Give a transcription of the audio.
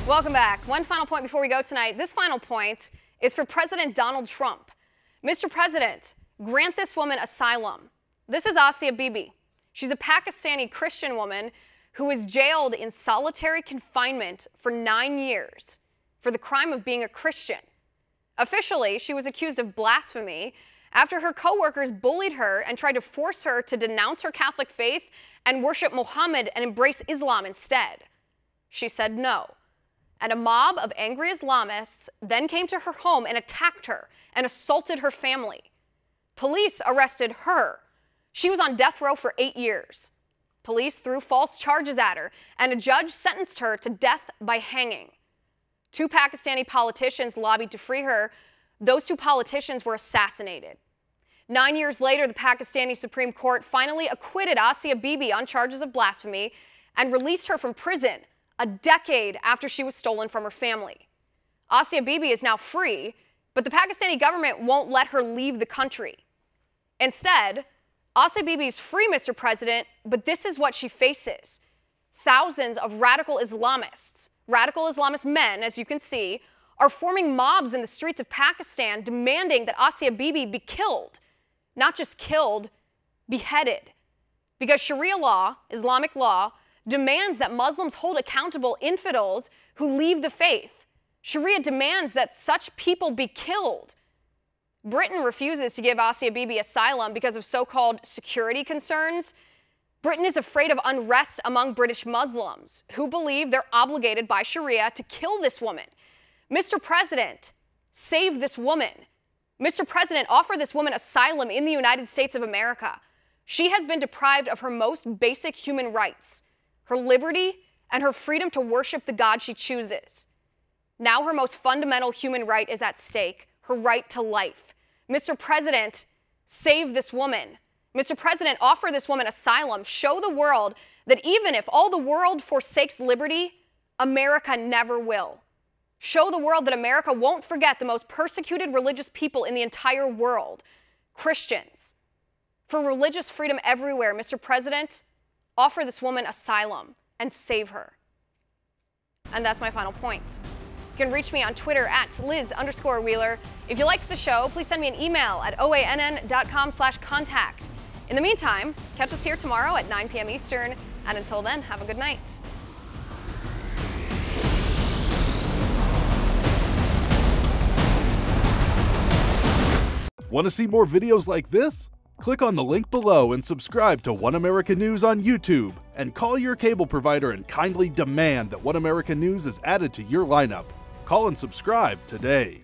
Welcome back. One final point before we go tonight. This final point is for President Donald Trump. Mr. President, grant this woman asylum. This is Asia Bibi. She's a Pakistani Christian woman who was jailed in solitary confinement for 9 years for the crime of being a Christian. Officially, she was accused of blasphemy after her co-workers bullied her and tried to force her to denounce her Catholic faith and worship Muhammad and embrace Islam instead. She said no. And a mob of angry Islamists then came to her home and attacked her and assaulted her family. Police arrested her. She was on death row for 8 years. Police threw false charges at her, and a judge sentenced her to death by hanging. 2 Pakistani politicians lobbied to free her. Those 2 politicians were assassinated. 9 years later, the Pakistani Supreme Court finally acquitted Asia Bibi on charges of blasphemy and released her from prison a decade after she was stolen from her family. Asia Bibi is now free, but the Pakistani government won't let her leave the country. Instead, Asia Bibi is free, Mr. President, but this is what she faces. Thousands of radical Islamist men, as you can see, are forming mobs in the streets of Pakistan demanding that Asia Bibi be killed. Not just killed, beheaded. Because Sharia law, Islamic law, demands that Muslims hold accountable infidels who leave the faith. Sharia demands that such people be killed. Britain refuses to give Asia Bibi asylum because of so-called security concerns. Britain is afraid of unrest among British Muslims who believe they're obligated by Sharia to kill this woman. Mr. President, save this woman. Mr. President, offer this woman asylum in the United States of America. She has been deprived of her most basic human rights, her liberty, and her freedom to worship the God she chooses. Now her most fundamental human right is at stake, her right to life. Mr. President, save this woman. Mr. President, offer this woman asylum. Show the world that even if all the world forsakes liberty, America never will. Show the world that America won't forget the most persecuted religious people in the entire world, Christians. For religious freedom everywhere, Mr. President, offer this woman asylum and save her. And that's my final point. You can reach me on Twitter at Liz_Wheeler. If you liked the show, please send me an email at oann.com/contact. In the meantime, catch us here tomorrow at 9 p.m. Eastern. And until then, have a good night. Want to see more videos like this? Click on the link below and subscribe to One America News on YouTube, and call your cable provider and kindly demand that One America News is added to your lineup. Call and subscribe today.